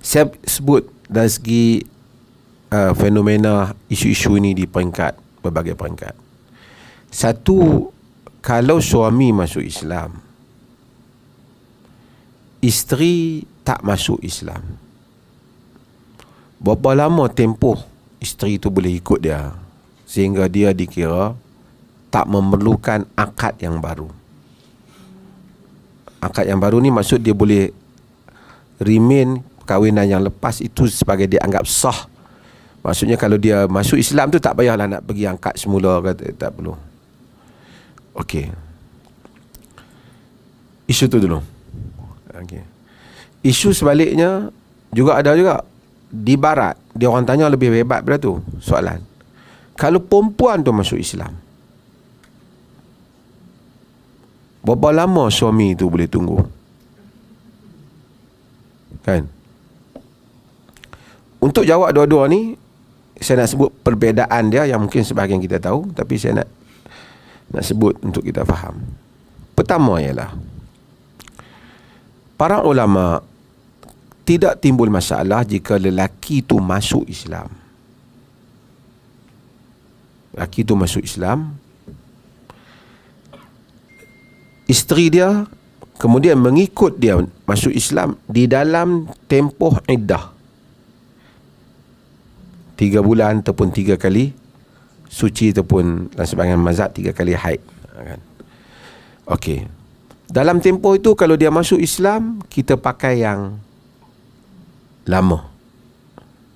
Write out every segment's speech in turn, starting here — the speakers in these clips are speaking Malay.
Saya sebut dari segi fenomena isu-isu ini di berbagai peringkat. Satu, kalau suami masuk Islam, isteri tak masuk Islam, berapa lama tempoh isteri tu boleh ikut dia sehingga dia dikira tak memerlukan akad yang baru? Akad yang baru ni maksud dia boleh remain perkahwinan yang lepas itu sebagai dianggap sah. Maksudnya kalau dia masuk Islam tu tak payahlah nak pergi angkat semula, kata tak perlu. Okey. Isu tu dulu. Okey. Isu sebaliknya juga ada juga. Di barat, dia orang tanya lebih hebat daripada tu soalan. Kalau perempuan tu masuk Islam, berapa lama suami tu boleh tunggu? Kan? Untuk jawab dua-dua ni, saya nak sebut perbezaan dia yang mungkin sebahagian kita tahu, tapi saya nak sebut untuk kita faham. Pertama ialah, para ulama tidak timbul masalah jika lelaki tu masuk Islam. Lelaki tu masuk Islam, isteri dia kemudian mengikut dia masuk Islam di dalam tempoh iddah 3 bulan ataupun 3 kali suci, ataupun dalam sebahagian mazhab 3 kali haid, kan? Okey. Dalam tempoh itu kalau dia masuk Islam, kita pakai yang lama.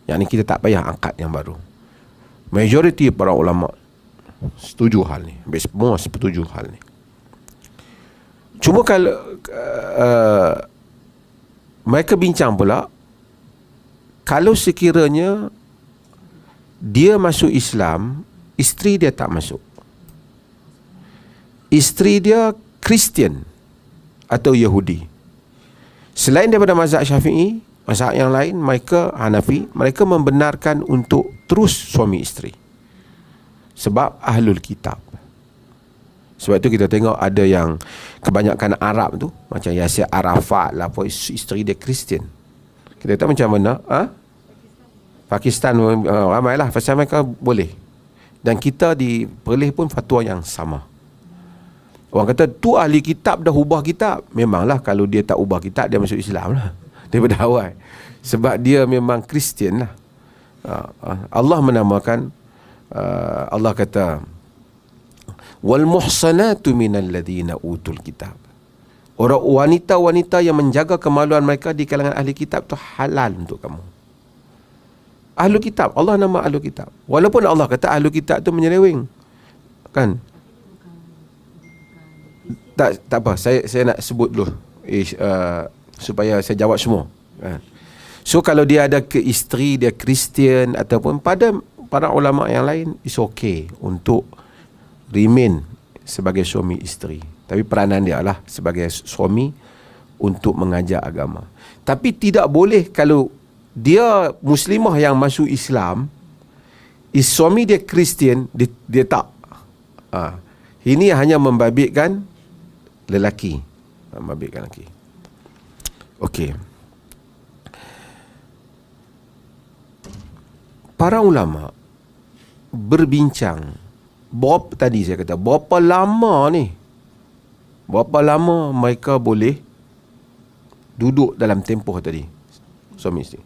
Yang ni kita tak payah angkat yang baru. Majoriti para ulama setuju hal ni. Semua setuju hal ni. Cuma kalau mereka bincang pula, kalau sekiranya dia masuk Islam, isteri dia tak masuk, isteri dia Kristian atau Yahudi, selain daripada mazhab Syafi'i, mazhab yang lain, mereka Hanafi, mereka membenarkan untuk terus suami isteri sebab ahlul kitab. Sebab tu kita tengok ada yang kebanyakan Arab tu, macam Yasir Arafat lah, isteri dia Kristian. Kita tahu macam mana? Pakistan ramailah, pasal mereka boleh. Dan kita di Perlis pun fatwa yang sama. Orang kata tu ahli kitab dah ubah kitab. Memanglah kalau dia tak ubah kitab, dia masuk Islam lah daripada awal. Sebab dia memang Kristian lah. Allah menamakan, Allah kata, wal muhsanatu minal ladina utul kitab. Orang wanita-wanita yang menjaga kemaluan mereka di kalangan ahli kitab tu halal untuk kamu. Ahli kitab, Allah nama ahli kitab. Walaupun Allah kata ahli kitab tu menyeleweng, kan? Tak apa, saya nak sebut dulu supaya saya jawab semua. So kalau dia ada ke isteri dia Kristian ataupun pada para ulama yang lain, is okay untuk remain sebagai suami isteri. Tapi peranan dia lah sebagai suami untuk mengajar agama. Tapi tidak boleh kalau dia Muslimah yang masuk Islam, suami dia Kristian, dia tak. Ini hanya membabitkan lelaki. Membabitkan lelaki. Okey. Para ulama berbincang, tadi saya kata, berapa lama mereka boleh duduk dalam tempoh tadi, suami isteri.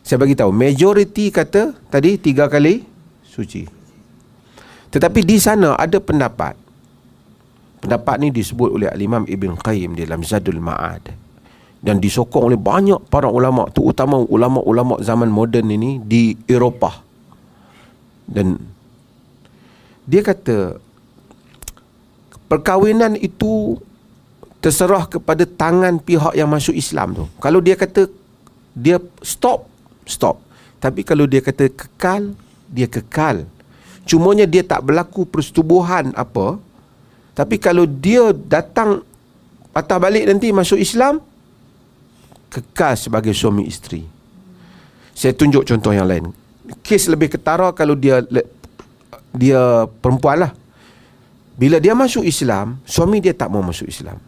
Saya bagi tahu, majoriti kata tadi 3 kali suci. Tetapi di sana ada pendapat ni disebut oleh Al-Imam Ibn Qayyim di dalam Zadul Ma'ad, dan disokong oleh banyak para ulama, terutama ulama-ulama zaman moden ini di Eropah. Dan dia kata perkahwinan itu terserah kepada tangan pihak yang masuk Islam tu. Kalau dia kata dia stop. Tapi kalau dia kata kekal, dia kekal. Cumanya dia tak berlaku persetubuhan apa. Tapi kalau dia datang patah balik nanti masuk Islam, kekal sebagai suami isteri. Saya tunjuk contoh yang lain. Kes lebih ketara kalau dia perempuan lah. Bila dia masuk Islam, suami dia tak mau masuk Islam.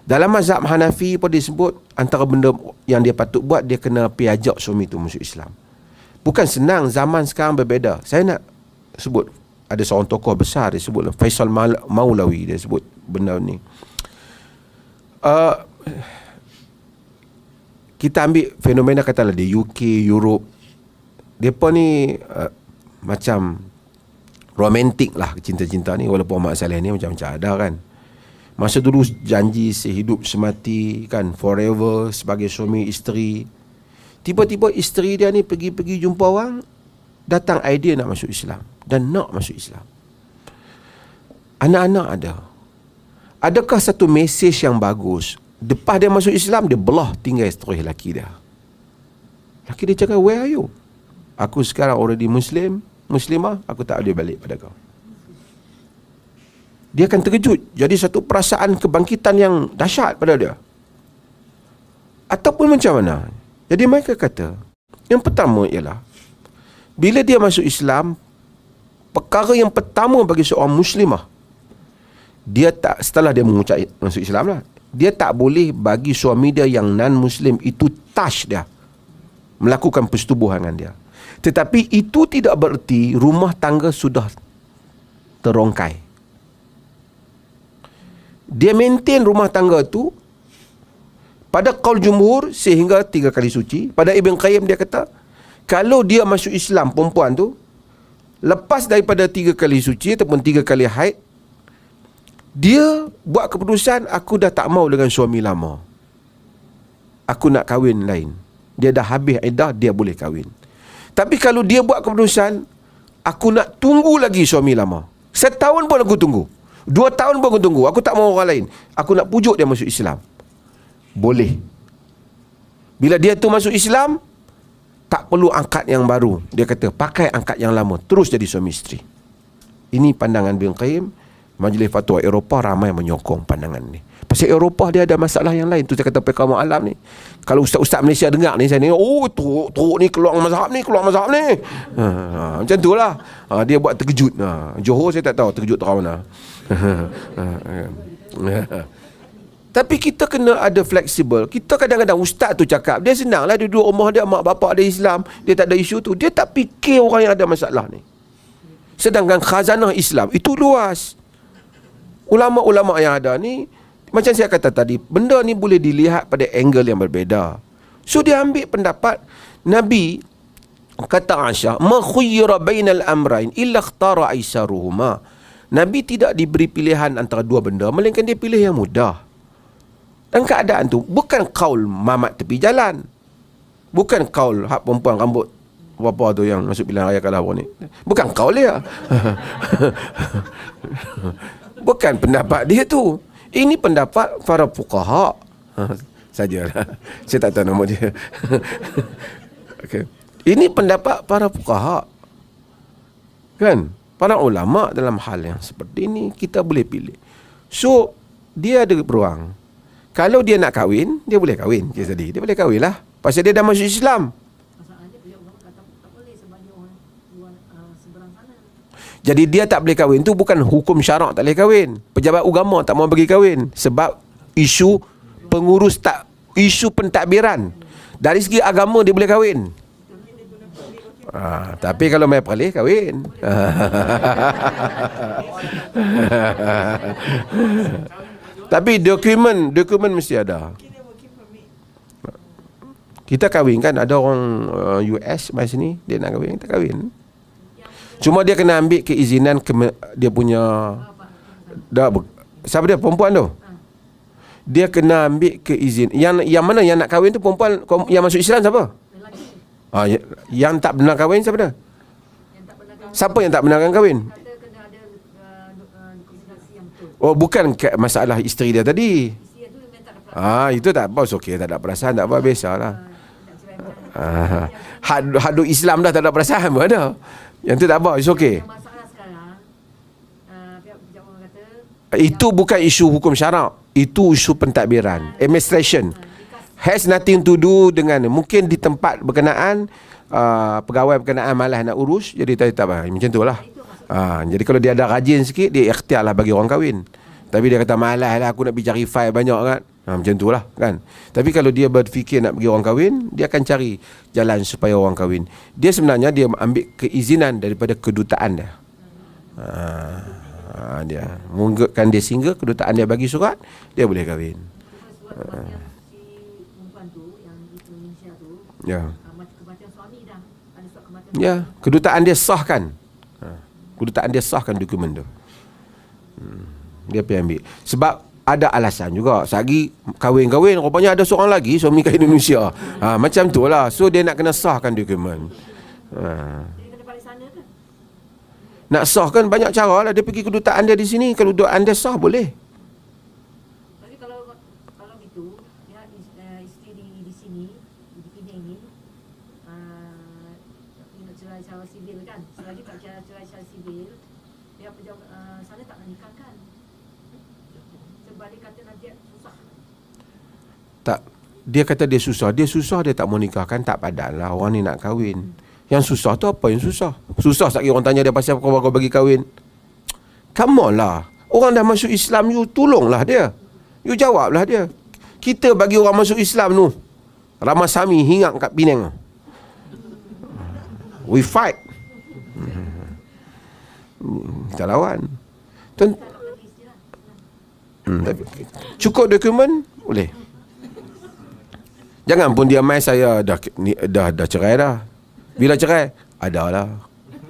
Dalam mazhab Hanafi pun disebut antara benda yang dia patut buat, dia kena pergi ajak suami tu masuk Islam. Bukan senang, zaman sekarang berbeza. Saya nak sebut, ada seorang tokoh besar, dia sebut Faisal Maulawi, dia sebut benda ni. Kita ambil fenomena katalah di UK, Europe, mereka ni macam romantik lah cinta-cinta ni. Walaupun Muhammad Saleh ni macam-macam ada kan. Masa dulu janji sehidup semati kan, forever sebagai suami isteri. Tiba-tiba isteri dia ni pergi jumpa orang, datang idea nak masuk Islam dan nak masuk Islam. Anak-anak ada. Adakah satu mesej yang bagus? Lepas dia masuk Islam, dia belah tinggal isteri laki dia. Laki dia cakap, where are you? Aku sekarang already Muslimah, aku tak boleh balik pada kau. Dia akan terkejut. Jadi satu perasaan kebangkitan yang dahsyat pada dia. Ataupun macam mana? Jadi mereka kata, yang pertama ialah, bila dia masuk Islam, perkara yang pertama bagi seorang Muslimah, dia tak, setelah dia mengucap masuk Islam lah, dia tak boleh bagi suami dia yang non-Muslim itu touch dia, melakukan persetubuhan dengan dia. Tetapi itu tidak bererti rumah tangga sudah terongkai. Dia maintain rumah tangga tu pada qaul jumhur sehingga 3 kali suci. Pada Ibn Qayyim dia kata, kalau dia masuk Islam perempuan tu, lepas daripada 3 kali suci ataupun 3 kali haid, dia buat keputusan, aku dah tak mau dengan suami lama, aku nak kahwin lain. Dia dah habis iddah, dia boleh kahwin. Tapi kalau dia buat keputusan, aku nak tunggu lagi suami lama, 1 tahun pun aku tunggu, 2 tahun pun aku tunggu, aku tak mau orang lain, aku nak pujuk dia masuk Islam, boleh. Bila dia tu masuk Islam, tak perlu angkat yang baru. Dia kata, pakai angkat yang lama, terus jadi suami isteri. Ini pandangan Ibn Qayyim. Majlis Fatwa Eropah ramai menyokong pandangan ni. Pasal Eropah dia ada masalah yang lain. Tu saya kata perkara alam ni. Kalau ustaz-ustaz Malaysia dengar ni, saya ni, oh teruk ni, keluar mazhab ni. Macam tu lah. Dia buat terkejut. Johor saya tak tahu terkejut terang mana. Tapi kita kena ada fleksibel. Kita kadang-kadang ustaz tu cakap, dia senang lah, dia duduk rumah dia, mak bapak dia Islam, dia tak ada isu tu. Dia tak fikir orang yang ada masalah ni. Sedangkan khazanah Islam itu luas. Ulama-ulama yang ada ni, macam saya kata tadi, benda ni boleh dilihat pada angle yang berbeza. So dia ambil pendapat Nabi, kata Aisyah, ma khuyyira bainal amrayn illa ikhtara aisaruhuma. Nabi tidak diberi pilihan antara dua benda, melainkan dia pilih yang mudah. Dan keadaan tu bukan kaul mamat tepi jalan, bukan kaul hak perempuan rambut apa tu yang masuk pilihan raya kalah ni, bukan kaul dia. Bukan pendapat dia tu. Ini pendapat para fuqaha sajalah. Saya tak tahu nama dia. Okay. Ini pendapat para fuqaha, kan? Para ulama dalam hal yang seperti ini kita boleh pilih. So dia ada peluang. Kalau dia nak kahwin, dia boleh kahwin. Jadi dia boleh kahwin lah, pasal dia dah masuk Islam. Jadi dia tak boleh kahwin tu bukan hukum syarak tak boleh kahwin. Pejabat agama tak mau bagi kahwin sebab isu pengurus, tak, isu pentadbiran. Dari segi agama dia boleh kahwin. Tapi kalau mai perlih kahwin. Tapi dokumen mesti ada. Kita kahwin kan, ada orang US mai sini, dia nak kahwin, kita kahwin. Cuma dia kena ambil keizinan dia punya siapa dia, perempuan tu. Dia kena ambil keizin. Yang mana yang nak kahwin tu perempuan yang masuk Islam siapa? Yang tak benar kahwin siapa dia? Siapa yang tak benarkan kahwin? Oh, bukan masalah isteri dia tadi. Itu tak apa, okey, tak ada perasaan, tak apa, biasalah. Hadu Islam dah tak ada perasaan pun ada. Yang tu tak apa, it's okay. Masalah sekarang, pihak pejabat kata, itu bukan isu hukum syarak, itu isu pentadbiran, administration. Has nothing to do dengan, mungkin di tempat berkenaan, pegawai berkenaan malas nak urus, jadi tak apa, macam tu lah. Jadi kalau dia ada rajin sikit, dia ikhtiar lah bagi orang kahwin. Tapi dia kata malas lah, aku nak pergi cari file banyak kan. Macam tu lah kan. Tapi kalau dia berfikir nak bagi orang kahwin, dia akan cari jalan supaya orang kahwin. Dia sebenarnya dia ambil keizinan daripada kedutaan dia. Dia mengungkapkan dia single, kedutaan dia bagi surat, dia boleh kahwin. Surat kematian si perempuan tu yang di Indonesia tu, Ya. kematian suami dah. Ada surat kematian. Ya, kedutaan dia sahkan. Kedutaan dia sahkan dokumen tu. Dia pergi ambil. Sebab ada alasan juga. Sehari kahwin-kahwin, rupanya ada seorang lagi suami kat Indonesia. Macam tu lah. So dia nak kena sahkan dokumen. Dia kena balik sana ke? Nak sahkan banyak cara lah. Dia pergi kedutaan dia di sini. Kalau kedutaan dia sah boleh. Tapi kalau gitu, ya isteri di sini, di Penang ni, nak cerai secara sivil kan? Selagi tak cerai secara sivil, dia sana tak nak nikahkan. Sebab dia kata nanti susah. Tak. Dia kata dia susah. Dia susah, dia tak mau nikahkan. Tak padan lah. Orang ni nak kahwin. Yang susah tu apa yang susah? Susah sekali orang tanya dia pasal kau bagi kahwin. Come on lah. Orang dah masuk Islam, you tolonglah dia. You jawablah dia. Kita bagi orang masuk Islam tu, Ramasamy hinggap kat Penang. We fight. Kita lawan. Cukup dokumen boleh. Jangan pun dia mai saya dah cerai dah. Bila cerai? Adalah.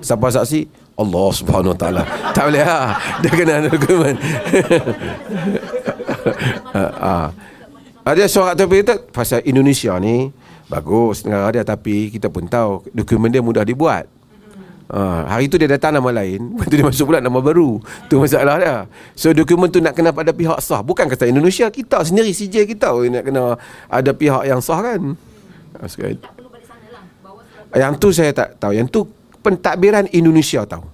Siapa saksi? Allah Subhanahu Wa Taala. Tak boleh lah. Dia kena ada dokumen. Ada surat terperintat pasal Indonesia ni bagus negara dia, tapi kita pun tahu dokumen dia mudah dibuat. Hari tu dia datang nama lain, lepas tu dia masuk pula nama baru. Tu masalah dia. So dokumen tu nak kena pada pihak sah. Bukan kata Indonesia, kita sendiri CJ kita nak kena ada pihak yang sah kan. Sekali. Tak perlu balik sana lah. Bawa surat. Yang tu saya tak tahu. Yang tu pentadbiran Indonesia tahu.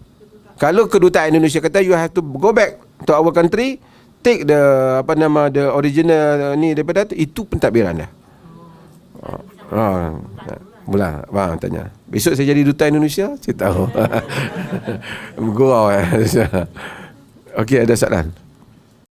Kalau kedutaan Indonesia kata you have to go back to our country, take the the original ni daripada tu, itu pentadbiran dia. Mula bang tanya. Besok saya jadi duta Indonesia, saya tahu. Gurau. Okey, ada soalan.